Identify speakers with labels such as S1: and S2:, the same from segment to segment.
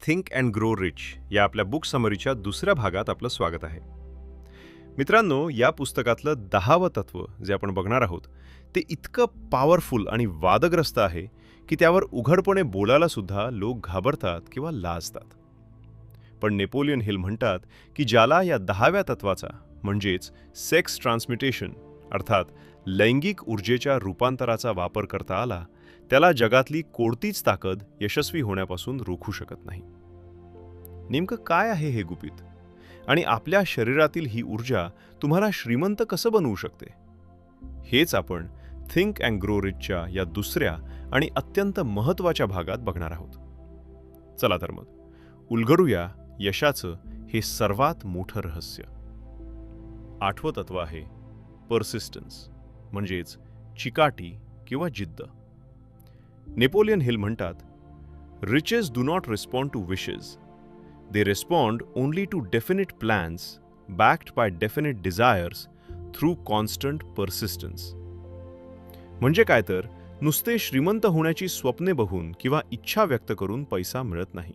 S1: Think and grow rich या आपल्या book समरीच्या दुसऱ्या भागात आपलं स्वागत आहे. मित्रांनो, या पुस्तकातलं 10वं तत्व जे आपण बघणार आहोत ते इतकं पॉवरफुल आणि वादग्रस्त आहे की त्यावर उघडपणे बोलायला सुद्धा लोक घाबरतात किंवा लाजतात. पण नेपोलियन हिल म्हणतात की ज्याला या 10व्या तत्वाचा म्हणजेच सेक्स ट्रान्समिटेशन अर्थात लैंगिक ऊर्जेच्या रूपांतराचा वापर करता आला, त्याला जगातली कोणतीच ताकद यशस्वी होण्यापासून रोखू शकत नाही. नेमकं काय आहे हे गुपित? आणि आपल्या शरीरातील ही ऊर्जा तुम्हाला श्रीमंत कसं बनवू शकते? हेच आपण थिंक अँड ग्रो रिचच्या या दुसऱ्या आणि अत्यंत महत्त्वाच्या भागात बघणार आहोत. चला तर मग उलगडूया यशाचं हे सर्वात मोठं रहस्य. 8वं तत्व आहे पर्सिस्टन्स म्हणजेच चिकाटी किंवा जिद्द. नेपोलियन हिल म्हणतात, riches do not respond to wishes, they respond only to definite plans backed by definite desires through constant persistence. म्हणजे काय तर नुसते श्रीमंत होण्याची स्वप्ने बघून किंवा इच्छा व्यक्त करून पैसा मिळत नाही.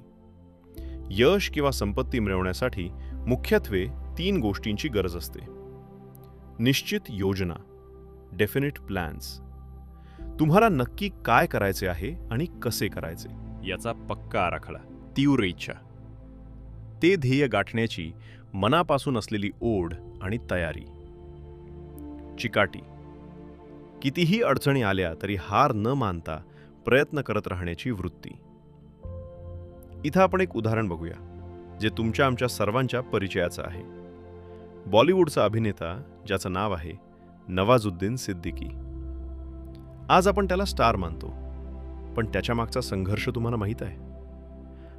S1: यश किंवा संपत्ती मिळवण्यासाठी मुख्यत्वे 3 गोष्टींची गरज असते. निश्चित योजना, डेफिनिट प्लॅन्स, तुम्हाला नक्की काय करायचे आहे आणि कसे करायचे याचा पक्का आराखडा, तीव्र इच्छा, ते ध्येय गाठण्याची मनापासून असलेली ओढ आणि तयारी, चिकाटी, कितीही अडचणी आल्या तरी हार न मानता प्रयत्न करत राहण्याची वृत्ती. इथं आपण एक उदाहरण बघूया जे तुमच्या आमच्या सर्वांच्या परिचयाचं आहे. बॉलिवूडचा अभिनेता ज्याचं नाव आहे नवाजुद्दीन सिद्दीकी. आज आपण त्याला स्टार मानतो, पण त्याच्या मागचा संघर्ष तुम्हाला माहीत आहे?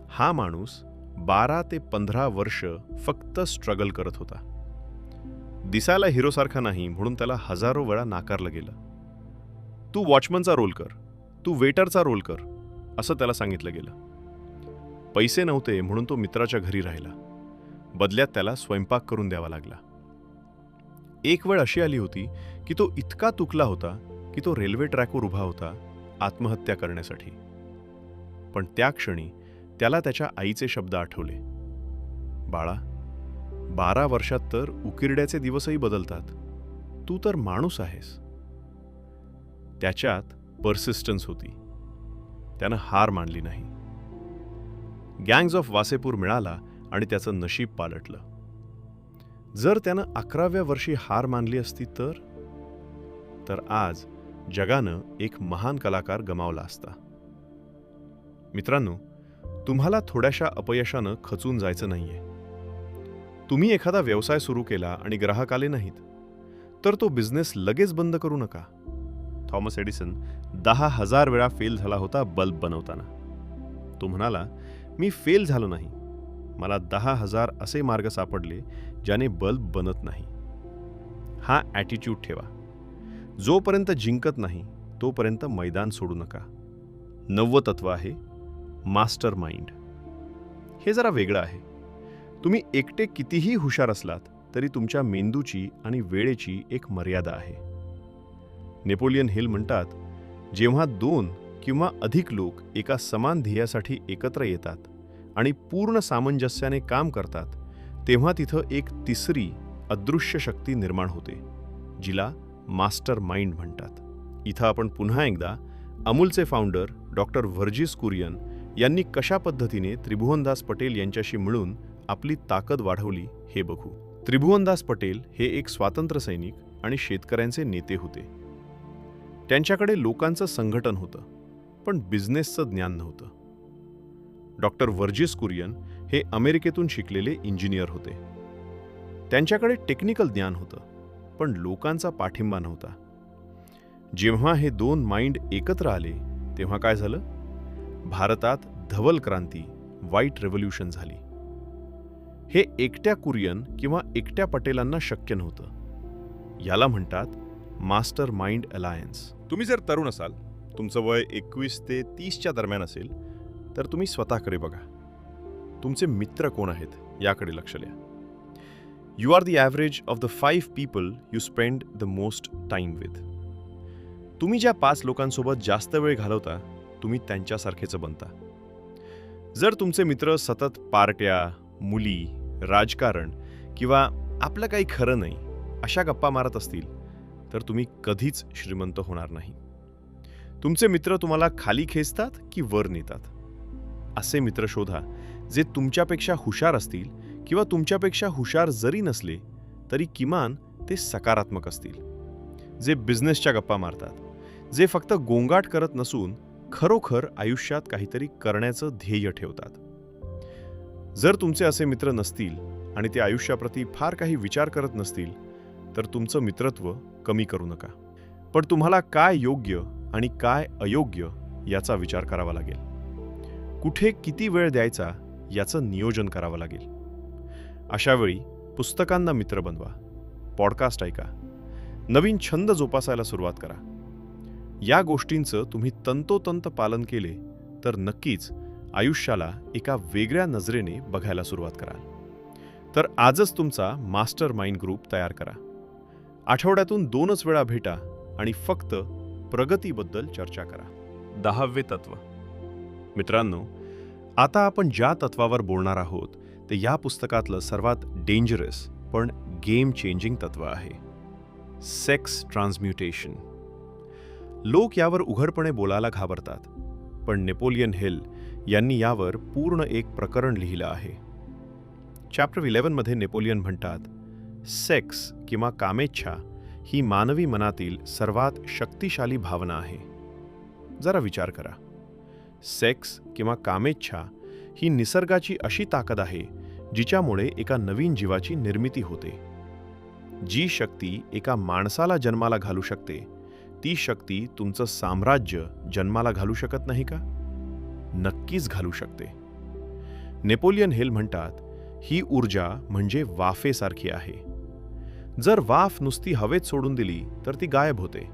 S1: हा माणूस 12 ते 15 वर्ष फक्त स्ट्रगल करत होता. दिसायला हिरोसारखा नाही म्हणून त्याला हजारो वेळा नाकारलं गेलं. तू वॉचमनचा रोल कर, तू वेटरचा रोल कर, असं त्याला सांगितलं गेलं. पैसे नव्हते म्हणून तो मित्राच्या घरी राहिला. बदल्यात त्याला स्वयंपाक करून द्यावा लागला. एक वेळ अशी आली होती की तो इतका तुकला होता की तो रेल्वे ट्रॅकवर उभा होता आत्महत्या करण्यासाठी. पण त्या क्षणी त्याला त्याच्या आईचे शब्द आठवले, बाळा, 12 वर्षात तर उकिरड्याचे दिवसही बदलतात, तू तर माणूस आहेस. त्याच्यात पर्सिस्टन्स होती. त्यानं हार मानली नाही. गँग्स ऑफ वासेपूर मिळाला आणि त्याचं नशीब पालटलं. जर त्यानं 11व्या वर्षी हार मानली असती तर आज जगानं एक महान कलाकार गमावला असता. मित्रांनो, तुम्हाला थोड्याशा अपयशानं खचून जायचं नाहीये. तुम्ही एखादा व्यवसाय सुरू केला आणि ग्राहक आले नाहीत तर तो बिझनेस लगेच बंद करू नका. थॉमस एडिसन 10,000 वेळा फेल झाला होता बल्ब बनवताना. तो म्हणाला, मी फेल झालो नाही, मला 10,000 असे मार्ग सापडले ज्याने बल्ब बनत नाही. हा ॲटिट्यूड ठेवा. जोपर्यंत जिंकत नाही तोपर्यंत मैदान सोडू नका. 9वं तत्व आहे मास्टर माइंड. हे जरा वेगळं आहे. तुम्ही एकटे कितीही हुशार असलात तरी तुमच्या मेंदूची आणि वेळेची एक मर्यादा आहे. नेपोलियन हिल म्हणतात, जेव्हा 2 किंवा अधिक लोक एका समान ध्येयासाठी एकत्र येतात आणि पूर्ण सामंजस्याने काम करतात तेव्हा तिथं एक तिसरी अदृश्य शक्ती निर्माण होते, जिला मास्टर माइंड म्हणतात. इथं आपण पुन्हा एकदा अमूलचे फाउंडर डॉक्टर व्हर्जिस कुरियन यांनी कशा पद्धतीने त्रिभुवनदास पटेल यांच्याशी मिळून आपली ताकद वाढवली हे बघू. त्रिभुवनदास पटेल हे एक स्वातंत्र्य सैनिक आणि शेतकऱ्यांचे नेते होते. त्यांच्याकडे लोकांचं संघटन होतं, पण बिझनेसचं ज्ञान नव्हतं. डॉक्टर व्हर्जिस कुरियन हे अमेरिकेतून शिकलेले इंजिनियर होते. त्यांच्याकडे टेक्निकल ज्ञान होतं, पण लोकांचा पाठिंबा नव्हता. जेव्हा हे 2 माइंड एकत्र आले तेव्हा काय झालं? भारतात धवल क्रांती, व्हाईट रेव्होल्यूशन झाली. हे एकट्या कुरियन किंवा एकट्या पटेलांना शक्य नव्हतं. याला म्हणतात मास्टर माइंड अलायन्स. तुम्ही जर तरुण असाल, तुमचं वय 21 ते 30च्या दरम्यान असेल तर तुम्ही स्वतःकडे बघा. तुमचे मित्र कोण आहेत याकडे लक्ष द्या. You are the average of the 5 people you spend the most time with. तुम्ही ज्या 5 लोकांसोबत जास्त वेळ घालवता तुम्ही त्यांच्यासारखेच बनता. जर तुमचे मित्र सतत पार्ट्या, मुली, राजकारण किंवा आपलं काही खरं नाही अशा गप्पा मारत असतील तर तुम्ही कधीच श्रीमंत होणार नाही. तुमचे मित्र तुम्हाला खाली खेचतात की वर नेतात? असे मित्र शोधा जे तुमच्यापेक्षा हुशार असतील किंवा तुमच्यापेक्षा हुशार जरी नसले तरी किमान ते सकारात्मक असतील. जे बिझनेसच्या गप्पा मारतात, जे फक्त गोंगाट करत नसून खरोखर आयुष्यात काहीतरी करण्याचं ध्येय ठेवतात. जर तुमचे असे मित्र नसतील आणि ते आयुष्याप्रती फार काही विचार करत नसतील तर तुमचं मित्रत्व कमी करू नका. पण तुम्हाला काय योग्य आणि काय अयोग्य याचा विचार करावा लागेल. कुठे किती वेळ द्यायचा याचं नियोजन करावं लागेल. अशावेळी पुस्तकांना मित्र बनवा, पॉडकास्ट ऐका, नवीन छंद जोपासायला सुरुवात करा. या गोष्टींचं तुम्ही तंतोतंत पालन केले तर नक्कीच आयुष्याला एका वेगळ्या नजरेने बघायला सुरुवात कराल. तर आजच तुमचा मास्टर माइंड ग्रुप तयार करा. आठवड्यातून 2च वेळा भेटा आणि फक्त प्रगतीबद्दल चर्चा करा. 10वे तत्व. मित्रांनो, आता आपण ज्या तत्वावर बोलणार आहोत ते या पुस्तकातलं सर्वात डेंजरस पण गेम चेंजिंग तत्व आहे. Sex transmutation. लोक यावर उघडपणे बोलायला घाबरतात, पण नेपोलियन हिल यांनी यावर पूर्ण एक प्रकरण लिहिलं आहे. चॅप्टर 11 मध्ये नेपोलियन म्हणतात, सेक्स किंवा कामेच्छा ही मानवी मनातील सर्वात शक्तिशाली भावना आहे. जरा विचार करा. सेक्स किंवा कामेच्छा ही निसर्गाची अशी ताकद आहे जिच्यामुळे एका नवीन जीवाची निर्मिती होते. जी शक्ती एका माणसाला जन्माला घालू शकते ती शक्ती तुमचं साम्राज्य जन्माला घालू शकत नाही का? नक्कीच घालू शकते. नेपोलियन हिल म्हणतात, ही ऊर्जा म्हणजे वाफेसारखी आहे. जर वाफ नुसती हवेत सोडून दिली तर ती गायब होते,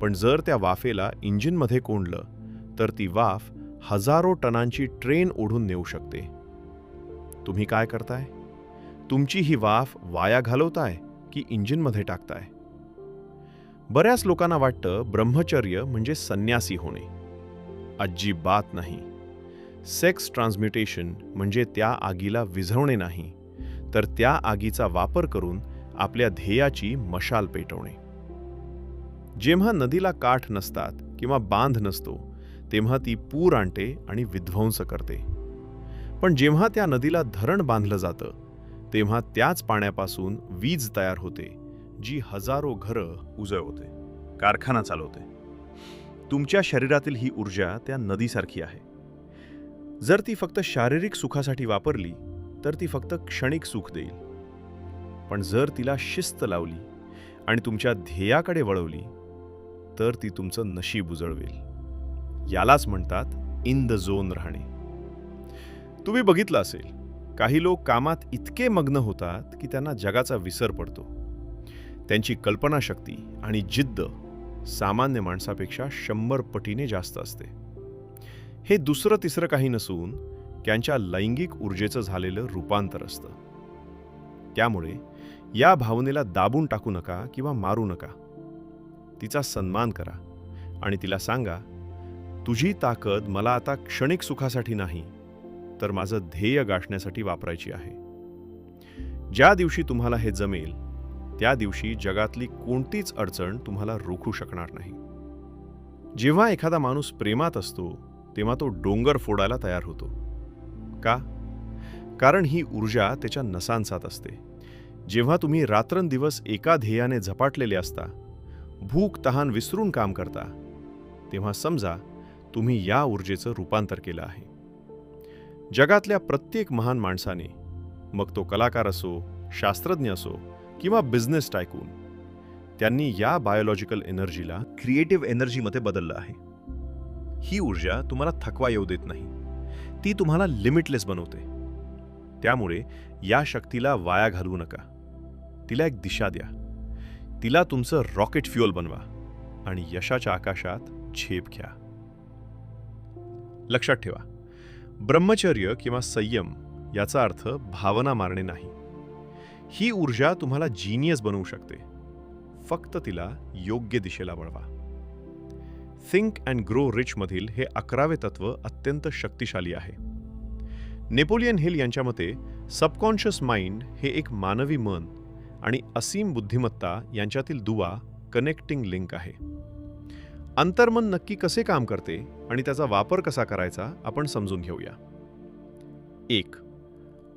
S1: पण जर त्या वाफेला इंजिनमध्ये कोंडलं तर ती वाफ हजारो टनांची ट्रेन ओढून नेऊ शकते. तुम्ही काय करताय? तुमची ही वाफ वाया घालवताय की इंजिनमध्ये टाकताय? बऱ्याच लोकांना वाटतं ब्रह्मचर्य म्हणजे संन्यासी होणे. अजिबात नाही. सेक्स ट्रान्सम्युटेशन म्हणजे त्या आगीला विझवणे नाही, तर त्या आगीचा वापर करून आपल्या ध्येयाची मशाल पेटवणे. जेव्हा नदीला काठ नसतात किंवा बांध नसतो तेव्हा ती पूर आणते आणि विध्वंस करते. पण जेव्हा त्या नदीला धरण बांधलं जातं तेव्हा त्याच पाण्यापासून वीज तयार होते जी हजारो घरं उजळवते, कारखाना चालवते. तुमच्या शरीरातील ही ऊर्जा त्या नदीसारखी आहे. जर ती फक्त शारीरिक सुखासाठी वापरली तर ती फक्त क्षणिक सुख देईल, पण जर तिला शिस्त लावली आणि तुमच्या ध्येयाकडे वळवली तर ती तुमचं नशीब उजळवेल. यालाच म्हणतात इन द झोन राहणे. तुम्ही बघितलं असेल, काही लोक कामात इतके मग्न होतात की त्यांना जगाचा विसर पडतो. त्यांची कल्पनाशक्ती आणि जिद्द सामान्य माणसापेक्षा 100 पटीने जास्त असते. हे दुसरं तिसरं काही नसून त्यांच्या लैंगिक ऊर्जेचं झालेलं रूपांतर असतं. त्यामुळे या भावनेला दाबून टाकू नका किंवा मारू नका. तिचा सन्मान करा आणि तिला सांगा, तुझी ताकद मला आता क्षणिक सुखासाठी नाही तर माझं ध्येय गाठण्यासाठी वापरायची आहे. ज्या दिवशी तुम्हाला हे जमेल त्या दिवशी जगातली कोणतीच अडचण तुम्हाला रोखू शकणार नाही. जेव्हा एखादा माणूस प्रेमात असतो तेव्हा तो डोंगर फोडायला तयार होतो. का? कारण ही ऊर्जा त्याच्या नसांसात असते. जेव्हा तुम्ही रात्रंदिवस एका ध्येयाने झपाटलेले असता, भूक तहान विसरून काम करता, तेव्हा समजा तुम्ही या ऊर्जेचं रूपांतर केलं आहे. जगातल्या प्रत्येक महान माणसाने, मग तो कलाकार असो, शास्त्रज्ञ असो किंवा बिझनेस टायकून, त्यांनी या बायोलॉजिकल एनर्जीला क्रिएटिव्ह एनर्जीमध्ये बदललं आहे. ही ऊर्जा तुम्हाला थकवा येऊ देत नाही, ती तुम्हाला लिमिटलेस बनवते. त्यामुळे या शक्तीला वाया घालवू नका. तिला एक दिशा द्या. तिला तुमचं रॉकेट फ्युअल बनवा आणि यशाच्या आकाशात झेप घ्या. लक्षात ठेवा, ब्रह्मचर्य किंवा संयम याचा अर्थ भावना मारणे नाही. ही ऊर्जा तुम्हाला जीनियस बनवू शकते. फक्त तिला योग्य दिशेला वळवा. थिंक अँड ग्रो रिच मधील हे 11वे तत्व अत्यंत शक्तिशाली आहे. नेपोलियन हिल यांच्या मते सबकॉन्शियस माइंड हे एक मानवी मन आणि असीम बुद्धिमत्ता यांच्यातील दुवा कनेक्टिंग लिंक आहे. अंतर्मन नक्की कसे काम करते आणि त्याचा वापर कसा करायचा आपण समजून घेऊया. 1.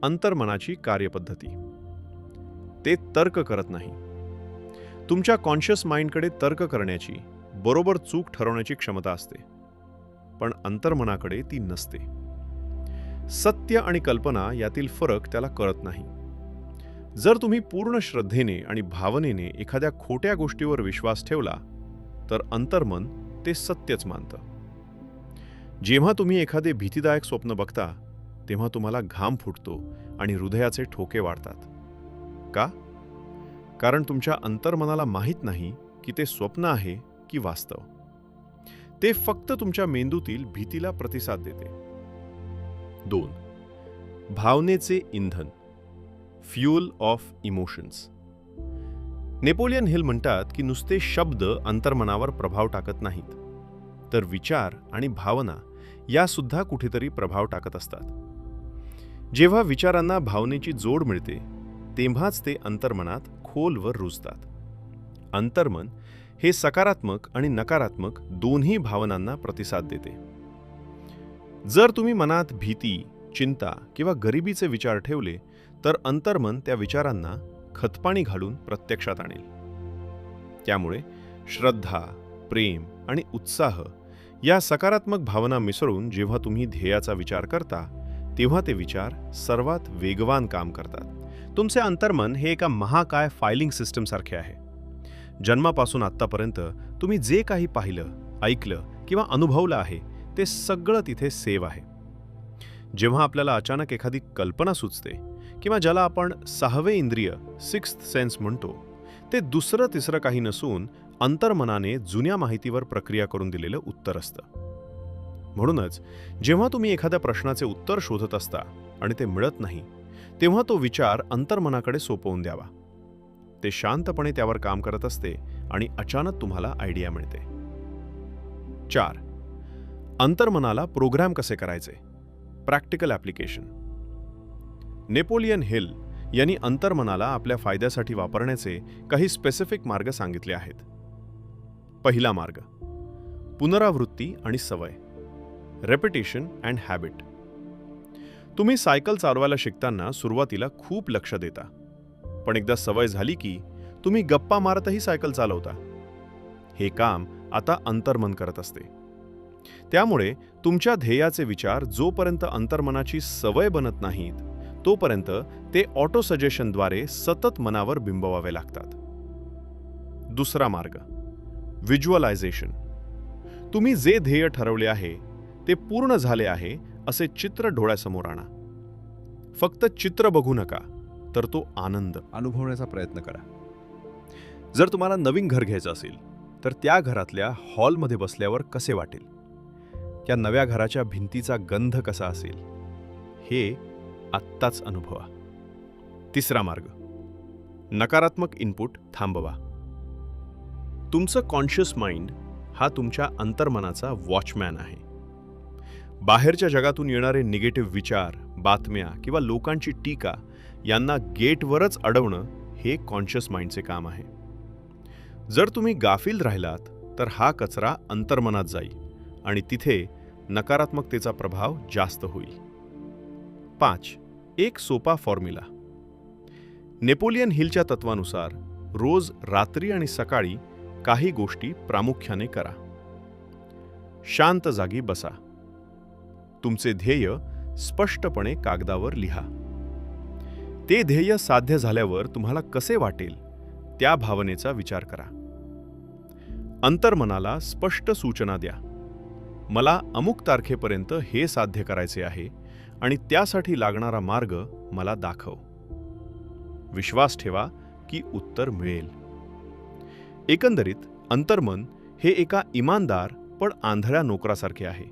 S1: अंतर्मनाची कार्यपद्धती. ते तर्क करत नाही. तुमच्या कॉन्शियस माइंडकडे तर्क करण्याची, बरोबर चूक ठरवण्याची क्षमता असते, पण अंतर्मनाकडे ती नसते. सत्य आणि कल्पना यातील फरक त्याला कळत नाही. जर तुम्ही पूर्ण श्रद्धेने आणि भावनेने एखाद्या खोट्या गोष्टीवर विश्वास ठेवला तर अंतर्मन ते सत्यच मानतं. जेव्हा तुम्ही एखादे भीतीदायक स्वप्न बघता तेव्हा तुम्हाला घाम फुटतो आणि हृदयाचे ठोके वाढतात. का? कारण तुमच्या अंतर्मनाला माहीत नाही की ते स्वप्न आहे की वास्तव. ते फक्त तुमच्या मेंदूतील भीतीला प्रतिसाद देते. 2. भावनेचे इंधन. Fuel of emotions. Napoleon Hill म्हणतात की नुसते शब्द अंतर्मनावर प्रभाव टाकत नाहीत, तर विचार आणि भावना यासुद्धा कुठेतरी प्रभाव टाकत असतात. जेव्हा विचारांना भावनेची जोड मिळते तेव्हाच ते अंतर्मनात खोलवर रुजतात. अंतर्मन हे सकारात्मक आणि नकारात्मक दोन्ही भावनांना प्रतिसाद देते. जर तुम्ही मनात भीती, चिंता किंवा गरिबीचे विचार ठेवले तर अंतर्मन त्या विचारांना खतपाणी घालून प्रत्यक्षात आणेल. त्यामुळे श्रद्धा, प्रेम आणि उत्साह या सकारात्मक भावना मिसळून जेव्हा तुम्ही ध्येयाचा विचार करता तेव्हा ते विचार सर्वात वेगवान काम करतात. तुमचे अंतर्मन हे एका महाकाय फायलिंग सिस्टम सारखे आहे. जन्मापासून आत्तापर्यंत तुम्ही जे काही पाहिलं, ऐकलं किंवा अनुभवलं आहे ते सगळं तिथे सेव्ह आहे. जेव्हा आपल्याला अचानक एखादी कल्पना सुचते किंवा ज्याला आपण 6वे इंद्रिय, 6th सेन्स म्हणतो, ते दुसरं तिसरं काही नसून अंतर्मनाने जुन्या माहितीवर प्रक्रिया करून दिलेलं उत्तर असतं. म्हणूनच जेव्हा तुम्ही एखाद्या प्रश्नाचे उत्तर शोधत असता आणि ते मिळत नाही तेव्हा तो विचार अंतर्मनाकडे सोपवून द्यावा. ते शांतपणे त्यावर काम करत असते आणि अचानक तुम्हाला आयडिया मिळते. 4. अंतर्मनाला प्रोग्राम कसे करायचे. Practical application. नेपोलियन हिल यांनी अंतर्मनाला आपल्या फायद्यासाठी वापरण्याचे काही स्पेसिफिक मार्ग सांगितले आहेत. पहिला मार्ग, पुनरावृत्ती आणि सवय. Repetition and habit. तुम्ही सायकल चालवायला शिकताना सुरुवातीला खूप लक्ष देता, पण एकदा सवय झाली की तुम्ही गप्पा मारतही सायकल चालवता. हे काम आता अंतर्मन करत असते. त्यामुळे तुमच्या ध्येयाचे विचार जोपर्यंत अंतर्मनाची सवय बनत नाहीत तोपर्यंत ते ऑटो सजेशनद्वारे सतत मनावर बिंबवावे लागतात. दुसरा मार्ग, व्हिज्युअलायझेशन. तुम्ही जे ध्येय ठरवले आहे ते पूर्ण झाले आहे असे चित्र डोळ्यासमोर आणा. फक्त चित्र बघू नका, तर तो आनंद अनुभवण्याचा प्रयत्न करा. जर तुम्हाला नवीन घर घ्यायचं असेल तर त्या घरातल्या हॉलमध्ये बसल्यावर कसे वाटेल, त्या नव्या घराच्या भिंतीचा गंध कसा असेल, हे आत्ताच अनुभवा. तिसरा मार्ग, नकारात्मक इनपुट थांबवा. तुमचं कॉन्शियस माइंड हा तुमच्या अंतर्मनाचा वॉचमॅन आहे. बाहेरच्या जगातून येणारे निगेटिव्ह विचार, बातम्या किंवा लोकांची टीका यांना गेटवरच अडवणं हे कॉन्शियस माइंडचे काम आहे. जर तुम्ही गाफील राहिलात तर हा कचरा अंतर्मनात जाईल आणि तिथे नकारात्मकतेचा प्रभाव जास्त होईल. 5. एक सोपा फॉर्म्युला. नेपोलियन हिलच्या तत्वानुसार रोज रात्री आणि सकाळी काही गोष्टी प्रामुख्याने करा. शांत जागी बसा. तुमचे ध्येय स्पष्टपणे कागदावर लिहा. ते ध्येय साध्य झाल्यावर तुम्हाला कसे वाटेल त्या भावनेचा विचार करा. अंतर्मनाला स्पष्ट सूचना द्या. मला अमुक तारखेपर्यंत हे साध्य करायचे आहे आणि त्यासाठी लागणारा मार्ग मला दाखव. विश्वास ठेवा की उत्तर मिळेल. एकंदरीत अंतर्मन हे एका इमानदार पण आंधळ्या नोकरासारखे आहे.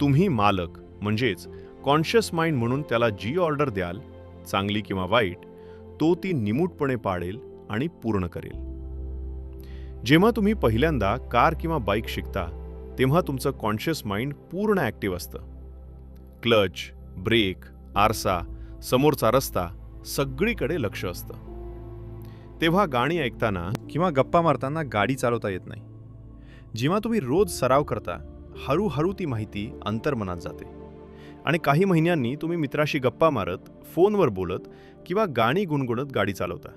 S1: तुम्ही मालक म्हणजेच कॉन्शियस माइंड म्हणून त्याला जी ऑर्डर द्याल, चांगली किंवा वाईट, तो ती निमूटपणे पाळेल आणि पूर्ण करेल. जेव्हा तुम्ही पहिल्यांदा कार किंवा बाईक शिकता तेव्हा तुमचं कॉन्शियस माइंड पूर्ण ॲक्टिव्ह असतं. क्लच, ब्रेक, आरसा, समोरचा रस्ता सगळीकडे लक्ष असतं. तेव्हा गाणी ऐकताना
S2: किंवा गप्पा मारताना गाडी चालवता येत नाही. जेव्हा तुम्ही रोज सराव करता, हळूहळू ती माहिती अंतर्मनात जाते आणि काही महिन्यांनी तुम्ही मित्राशी गप्पा मारत, फोनवर बोलत किंवा गाणी गुणगुणत गाडी चालवता.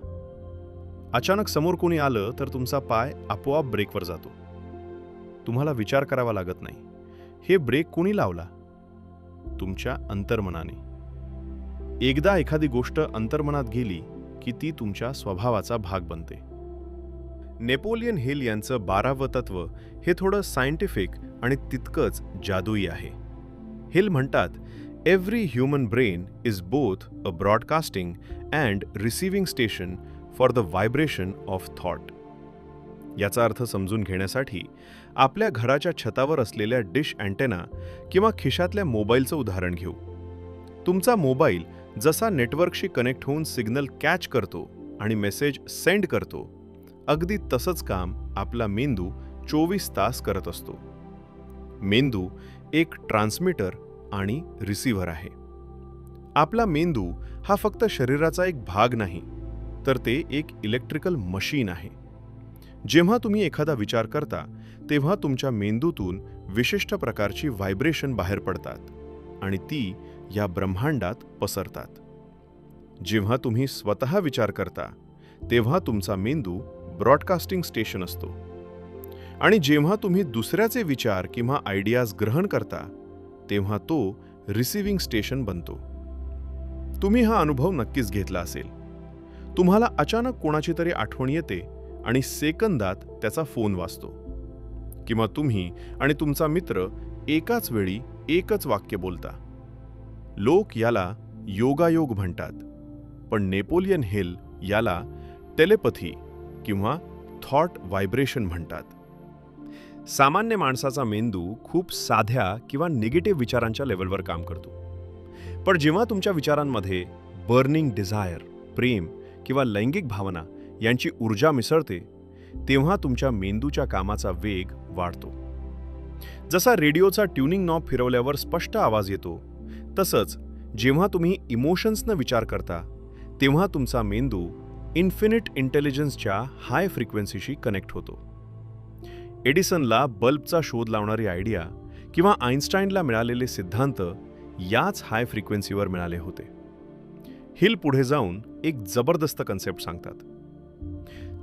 S2: अचानक समोर कोणी आलं तर तुमचा पाय आपोआप ब्रेकवर जातो. तुम्हाला विचार करावा लागत नाही. हे ब्रेक कोणी लावला? तुमच्या अंतर्मनाने. एकदा एखादी गोष्ट अंतर्मनात गेली की ती तुमच्या स्वभावाचा भाग बनते. नेपोलियन हिल यांचं 12वं तत्व हे थोडं सायंटिफिक आणि तितकंच जादुई आहे. हिल म्हणतात, every human brain is both a broadcasting and receiving station for the vibration of thought. याचा अर्थ समजून घेण्यासाठी आपल्या घराच्या छतावर असलेल्या डिश अँटेना किंवा खिशातल्या मोबाईलचं उदाहरण घेऊ. तुमचा मोबाईल जसा नेटवर्कशी कनेक्ट होऊन सिग्नल कॅच करतो आणि मेसेज सेंड करतो, अगदी तसंच काम आपला मेंदू 24 तास करत असतो. मेंदू एक ट्रान्समीटर आणि रिसिव्हर आहे. आपला मेंदू हा फक्त शरीराचा एक भाग नाही, तर ते एक इलेक्ट्रिकल मशीन आहे. जेव्हा तुम्ही एखादा विचार करता तेव्हा तुमच्या मेंदूतून विशिष्ट प्रकारची व्हायब्रेशन बाहेर पडतात आणि ती या ब्रह्मांडात पसरतात. जेव्हा तुम्ही स्वतः विचार करता तेव्हा तुमचा मेंदू ब्रॉडकास्टिंग स्टेशन असतो आणि जेव्हा तुम्ही दुसऱ्याचे विचार किंवा आयडियाज ग्रहण करता तेव्हा तो रिसिव्हिंग स्टेशन बनतो. तुम्ही हा अनुभव नक्कीच घेतला असेल. तुम्हाला अचानक कोणाची तरी आठवण येते आणि सेकंदात त्याचा फोन वाजतो. किंवा तुम्ही आणि तुमचा मित्र एकाच वेळी एकच वाक्य बोलता. लोक याला योगायोग म्हणतात, पण नेपोलियन हिल याला टेलेपथी किंवा थॉट व्हायब्रेशन म्हणतात. सामान्य माणसाचा मेंदू खूप साध्या किंवा निगेटिव्ह विचारांच्या लेवलवर काम करतो. पण जेव्हा तुमच्या विचारांमध्ये बर्निंग डिझायर, प्रेम किंवा लैंगिक भावना यांची ऊर्जा मिसळते, तेव्हा तुमच्या मेंदूच्या कामाचा वेग वाढतो. जसा रेडिओचा ट्युनिंग नॉब फिरवल्यावर स्पष्ट आवाज येतो, तसंच जेव्हा तुम्ही इमोशन्सनं विचार करता तेव्हा तुमचा मेंदू इन्फिनिट इंटेलिजन्सच्या हाय फ्रिक्वेन्सीशी कनेक्ट होतो. एडिसनला बल्बचा शोध लावणारी आयडिया किंवा आईन्स्टाईनला मिळालेले सिद्धांत याच हाय फ्रिक्वेन्सीवर मिळाले होते. हिल पुढे जाऊन एक जबरदस्त कन्सेप्ट सांगतात.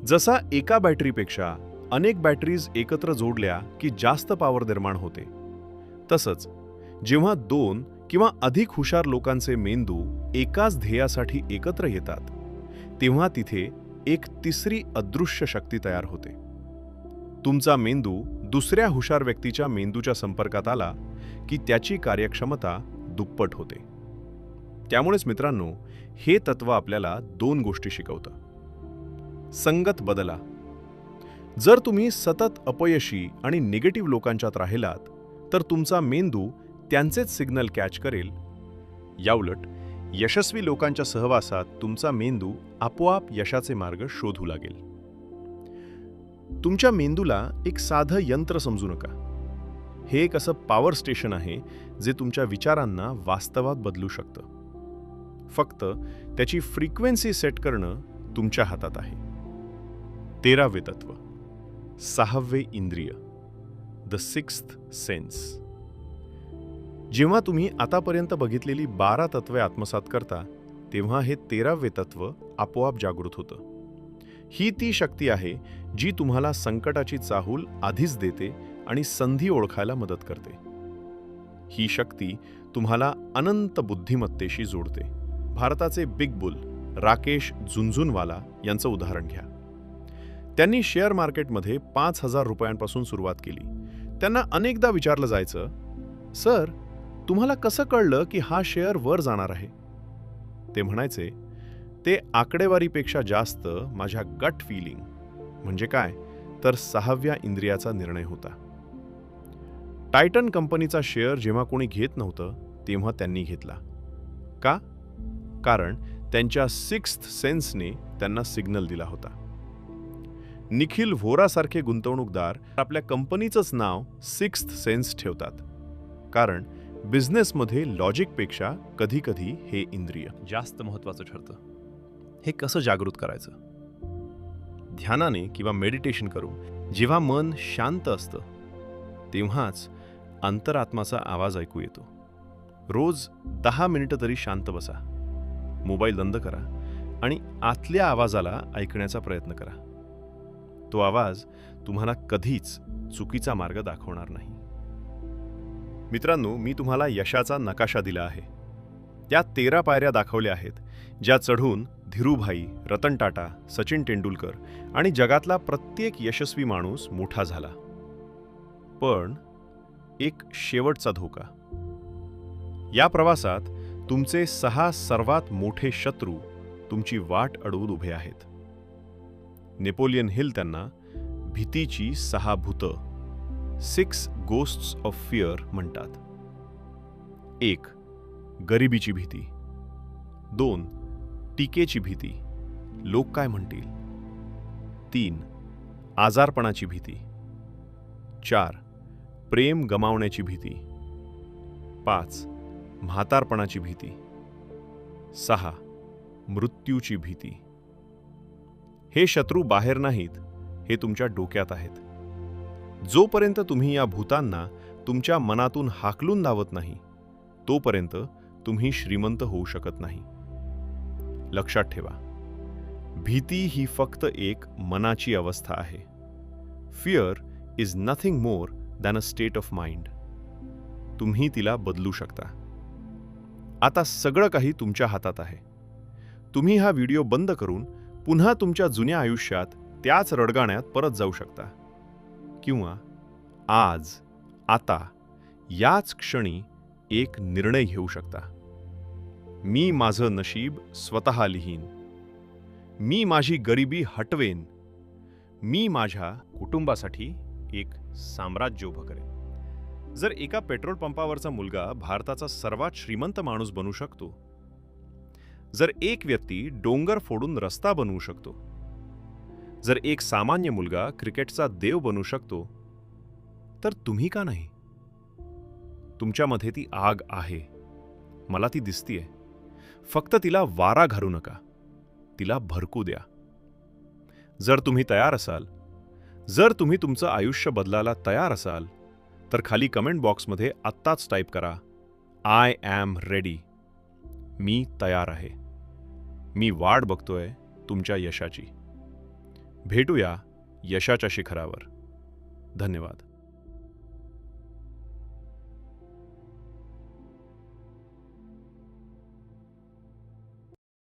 S2: जसा एका बॅटरीपेक्षा अनेक बॅटरीज एकत्र जोडल्या की जास्त पॉवर निर्माण होते, तसंच जेव्हा 2 किंवा अधिक हुशार लोकांचे मेंदू एकाच ध्येयासाठी एकत्र येतात तेव्हा तिथे एक तिसरी अदृश्य शक्ती तयार होते. तुमचा मेंदू दुसऱ्या हुशार व्यक्तीच्या मेंदूच्या संपर्कात आला की त्याची कार्यक्षमता दुप्पट होते. त्यामुळेच मित्रांनो, हे तत्व आपल्याला 2 गोष्टी शिकवतं. संगत बदला. जर तुम्ही सतत अपयशी आणि निगेटिव्ह लोकांच्यात राहिलात तर तुमचा मेंदू त्यांचेच सिग्नल कॅच करेल. याउलट यशस्वी लोकांच्या सहवासात तुमचा मेंदू आपोआप यशाचे मार्ग शोधू लागेल. तुमच्या मेंदूला एक साधं यंत्र समजू नका. हे एक असं पॉवर स्टेशन आहे जे तुमच्या विचारांना वास्तवात बदलू शकतं. फक्त त्याची फ्रिक्वेन्सी सेट करणं तुमच्या हातात आहे. 13वे तत्व, 6वे इंद्रिय, द सिक्स्थ सेन्स. जेव्हा तुम्ही आतापर्यंत बघितलेली 12 तत्वे आत्मसात करता तेव्हा हे 13वे तत्व आपोआप जागृत होतं. ही ती शक्ती आहे जी तुम्हाला संकटाची चाहूल आधीच देते आणि संधी ओळखायला मदत करते. ही शक्ती तुम्हाला अनंत बुद्धिमत्तेशी जोडते. भारताचे बिग बुल राकेश झुनझुनवाला यांचं उदाहरण घ्या. त्यांनी शेअर मार्केटमध्ये 5,000 रुपयांपासून सुरुवात केली. त्यांना अनेकदा विचारलं जायचं, सर तुम्हाला कसं कळलं की हा शेअर वर जाणार आहे? ते म्हणायचे, ते आकडेवारीपेक्षा जास्त माझ्या गट फीलिंग, म्हणजे काय तर 6व्या इंद्रियाचा निर्णय होता. टायटन कंपनीचा शेअर जेव्हा कोणी घेत नव्हतं तेव्हा त्यांनी घेतला. का? कारण त्यांच्या सिक्स्थ सेन्सने त्यांना सिग्नल दिला होता. निखिल व्होरासारखे गुंतवणूकदार आपल्या कंपनीचंच नाव सिक्स्थ सेन्स ठेवतात, कारण बिझनेसमध्ये लॉजिकपेक्षा कधीकधी हे इंद्रिय जास्त महत्त्वाचं ठरतं. हे कसं जागृत करायचं? ध्यानाने किंवा मेडिटेशन करून जेव्हा मन शांत असतं तेव्हाच अंतरात्माचा आवाज ऐकू येतो. रोज 10 मिनिटं तरी शांत बसा, मोबाईल बंद करा आणि आतल्या आवाजाला ऐकण्याचा प्रयत्न करा. तो आवाज तुम्हाला कधीच चुकीचा मार्ग दाखवणार नाही. मित्रांनो, मी तुम्हाला यशाचा नकाशा दिला आहे. त्या 13 पायऱ्या दाखवल्या आहेत, ज्या चढून धीरूभाई, रतन टाटा, सचिन तेंडुलकर आणि जगातला प्रत्येक यशस्वी माणूस मोठा झाला. पण एक शेवटचा धोका. या प्रवासात तुमचे 6 सर्वात मोठे शत्रू तुमची वाट अडवून उभे आहेत. नेपोलियन हिल त्यांना भीतीची 6 भूतं, 6 गोस्ट्स ऑफ फिअर म्हणतात. 1. गरिबीची भीती. 2. टीकेची भीती, लोक काय म्हणतील. 3. आजारपणाची भीती. 4. प्रेम गमावण्याची भीती. 5. म्हातारपणाची भीती. 6. मृत्यूची भीती. हे शत्रू बाहेर नाहीत, हे तुमच्या डोक्यात आहेत. जोपर्यंत तुम्ही या भूतांना तुमच्या मनातून हाकलून लावत नाही, तोपर्यंत तुम्ही श्रीमंत होऊ शकत नाही. लक्षात ठेवा, भीती ही फक्त एक मनाची अवस्था आहे. Fear is nothing more than a state of mind. तुम्ही तिला बदलू शकता. आता सगळं काही तुमच्या हातात आहे. तुम्ही हा व्हिडिओ बंद करून पुन्हा तुमच्या जुन्या आयुष्यात त्याच रडगाण्यात परत जाऊ शकता. किंवा आज, आता, याच क्षणी एक निर्णय घेऊ शकता. मी माझं नशीब स्वतः लिहीन. मी माझी गरिबी हटवेन. मी माझ्या कुटुंबासाठी एक साम्राज्य उभं करेन. जर एका पेट्रोल पंपावरचा मुलगा भारताचा सर्वात श्रीमंत माणूस बनू शकतो, जर एक व्यक्ती डोंगर फोडून रस्ता बनवू शकतो, जर एक सामान्य मुलगा क्रिकेटचा देव बनू शकतो, तर तुम्ही का नाही? तुमच्यामध्ये ती आग आहे. मला ती दिसतीये. फक्त तिला वारा घालू नका, तिला भरकू द्या. जर तुम्ही तयार असाल, जर तुम्ही तुमचं आयुष्य बदलायला तयार असाल, तर खाली कमेंट बॉक्समध्ये आत्ताच टाईप करा, आय ॲम रेडी. मी तयार आहे. मी वाट बघतोय तुमच्या यशाची. भेटूया यशाच्या शिखरावर. धन्यवाद.